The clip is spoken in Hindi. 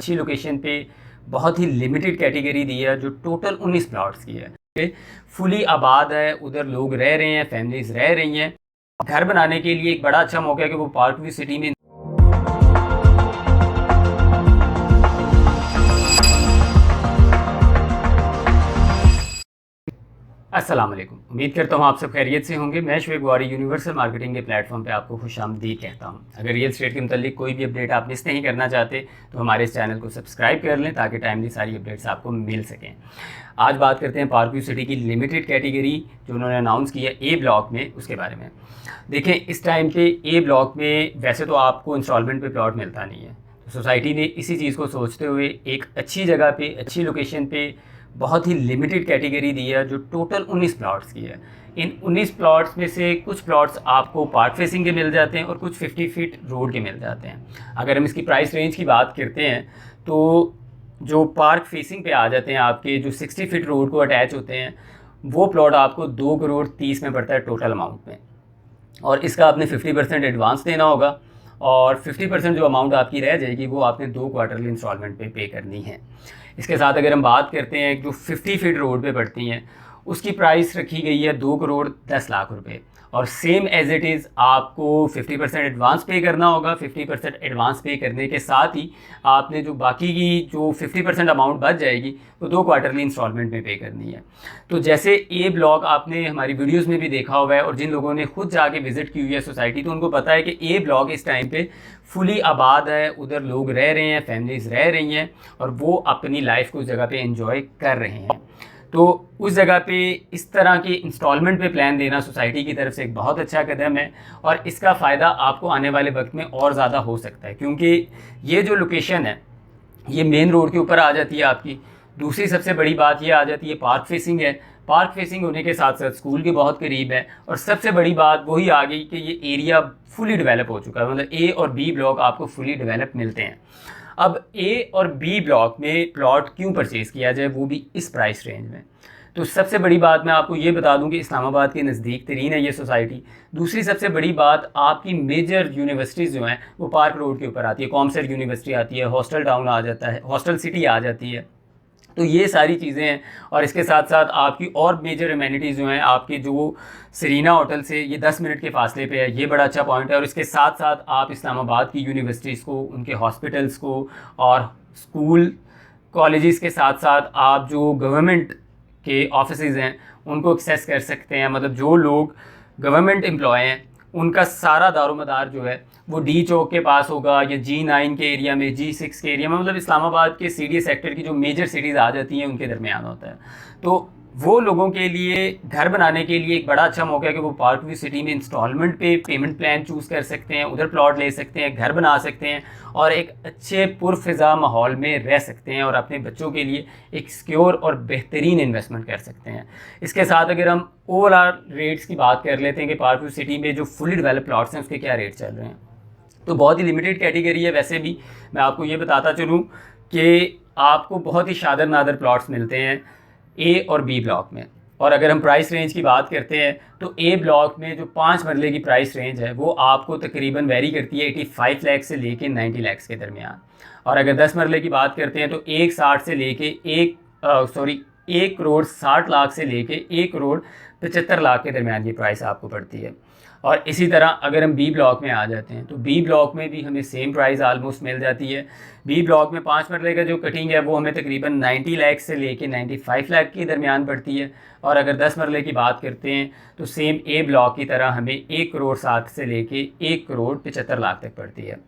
अच्छी लोकेशन पे बहुत ही लिमिटेड कैटेगरी दी है जो टोटल 19 प्लॉट्स की है। फुली आबाद है, उधर लोग रह रहे हैं, फैमिलीज रह रही हैं। घर बनाने के लिए एक बड़ा अच्छा मौका है कि वो पार्क व्यू सिटी में। अस्सलाम वालेकुम, उम्मीद करता हूँ आप सब खैरियत से होंगे। मैं शुएब गौरी यूनिवर्सल मार्केटिंग के प्लेटफॉर्म पे आपको खुशामदीद कहता हूँ। अगर रियल एस्टेट के मतलब कोई भी अपडेट आप मिस नहीं करना चाहते तो हमारे इस चैनल को सब्सक्राइब कर लें ताकि टाइमली सारी अपडेट्स आपको मिल सकें। आज बात करते हैं पार्क व्यू सिटी की लिमिटेड कैटेगरी जो उन्होंने अनाउंस की है ए ब्लॉक में, उसके बारे में। देखें, इस टाइम पे ए ब्लॉक में वैसे तो आपको इंस्टॉलमेंट पे प्लॉट मिलता नहीं है, तो सोसाइटी ने इसी चीज़ को सोचते हुए एक अच्छी जगह पे, अच्छी लोकेशन पे बहुत ही लिमिटेड कैटेगरी दी है जो टोटल 19 प्लॉट्स की है। इन 19 प्लॉट्स में से कुछ प्लॉट्स आपको पार्क फेसिंग के मिल जाते हैं और कुछ 50 फीट रोड के मिल जाते हैं। अगर हम इसकी प्राइस रेंज की बात करते हैं तो जो पार्क फेसिंग पे आ जाते हैं, आपके जो 60 फीट रोड को अटैच होते हैं, वो प्लॉट आपको 2 करोड़ 30 में पड़ता है टोटल अमाउंट में। और इसका आपने 50% एडवांस देना होगा और 50% जो अमाउंट आपकी रह जाएगी वो आपने 2 क्वार्टरली इंस्टॉलमेंट पे करनी है। इसके साथ अगर हम बात करते हैं जो 50 फीट रोड पे पड़ती हैं, उसकी प्राइस रखी गई है 2 करोड़ 10 लाख रुपए। और सेम एज इट इज़ आपको 50% एडवांस पे करना होगा। 50% एडवांस पे करने के साथ ही आपने जो बाकी की जो 50% अमाउंट बच जाएगी वो 2 क्वार्टरली इंस्टॉलमेंट में पे करनी है। तो जैसे ए ब्लॉक आपने हमारी वीडियोस में भी देखा हुआ है और जिन लोगों ने खुद जाके विज़िट की हुई है सोसाइटी, तो उनको पता है कि ए ब्लॉक इस टाइम पे फुली आबाद है, उधर लोग रह रहे हैं, फैमिलीज रह रही हैं और वो अपनी लाइफ को उस जगह पे एंजॉय कर रहे हैं। तो उस जगह पे इस तरह के इंस्टॉलमेंट पे प्लान देना सोसाइटी की तरफ से एक बहुत अच्छा कदम है और इसका फ़ायदा आपको आने वाले वक्त में और ज़्यादा हो सकता है, क्योंकि ये जो लोकेशन है ये मेन रोड के ऊपर आ जाती है आपकी। दूसरी सबसे बड़ी बात ये आ जाती है पार्क फेसिंग है। पार्क फेसिंग होने के साथ साथ स्कूल के बहुत करीब है और सबसे बड़ी बात वही आ गई कि ये एरिया फुली डेवलप हो चुका है, मतलब ए और बी ब्लॉक आपको फुली डेवलप मिलते हैं। अब ए और बी ब्लॉक में प्लॉट क्यों परचेज़ किया जाए, वो भी इस प्राइस रेंज में। तो सबसे बड़ी बात मैं आपको ये बता दूं कि इस्लामाबाद के नज़दीक तरीन है ये सोसाइटी। दूसरी सबसे बड़ी बात, आपकी मेजर यूनिवर्सिटीज़ जो हैं वो पार्क रोड के ऊपर आती है। कॉमसर यूनिवर्सिटी आती है, हॉस्टल टाउन आ जाता है, हॉस्टल सिटी आ जाती है। तो ये सारी चीज़ें हैं और इसके साथ साथ आपकी और मेजर एमेनिटीज़ जो हैं, आपके जो सरीना होटल से ये 10 मिनट के फासले पे है, ये बड़ा अच्छा पॉइंट है। और इसके साथ साथ आप इस्लामाबाद की यूनिवर्सिटीज़ को, उनके हॉस्पिटल्स को और स्कूल कॉलेजेस के साथ साथ आप जो गवर्नमेंट के ऑफिसेज़ हैं उनको एक्सेस कर सकते हैं। मतलब जो लोग गवर्नमेंट एम्प्लॉय हैं उनका सारा दारोमदार जो है वो डी चौक के पास होगा या G9 के एरिया में, G6 के एरिया में, मतलब इस्लामाबाद के CDA सेक्टर की जो मेजर सिटीज़ आ जाती हैं उनके दरमियान होता है। तो वो लोगों के लिए घर बनाने के लिए एक बड़ा अच्छा मौका है कि वो पार्क व्यू सिटी में इंस्टॉलमेंट पे पेमेंट प्लान चूज़ कर सकते हैं, उधर प्लॉट ले सकते हैं, घर बना सकते हैं और एक अच्छे पुरफ़िज़ा माहौल में रह सकते हैं और अपने बच्चों के लिए एक सिक्योर और बेहतरीन इन्वेस्टमेंट कर सकते हैं। इसके साथ अगर हम ओवरऑल रेट्स की बात कर लेते हैं कि पार्क व्यू सिटी में जो फुली डेवलप प्लॉट्स हैं उसके क्या रेट चल रहे हैं, तो बहुत ही लिमिटेड कैटेगरी है। वैसे भी मैं आपको ये बताता चलूँ कि आपको बहुत ही शादर नादर प्लॉट्स मिलते हैं ए और बी ब्लॉक में। और अगर हम प्राइस रेंज की बात करते हैं तो ए ब्लॉक में जो 5 मरले की प्राइस रेंज है वो आपको तकरीबन वेरी करती है 85 लाख से लेके 90 लाख के दरमियान। और अगर 10 मरले की बात करते हैं तो 160 से लेके 1 करोड़ 60 लाख से लेके 1 करोड़ 75 लाख के दरमियान की प्राइस आपको पड़ती है। और इसी तरह अगर हम बी ब्लॉक में आ जाते हैं तो बी ब्लॉक में भी हमें सेम प्राइस आलमोस्ट मिल जाती है। बी ब्लॉक में 5 मरले का जो कटिंग है वो हमें तकरीबन 90 लाख से लेके 95 लाख के दरमियान पड़ती है। और अगर 10 मरले की बात करते हैं तो सेम ए ब्लॉक की तरह हमें 1 करोड़ 60 से लेके 1 करोड़ 75 लाख तक पड़ती है।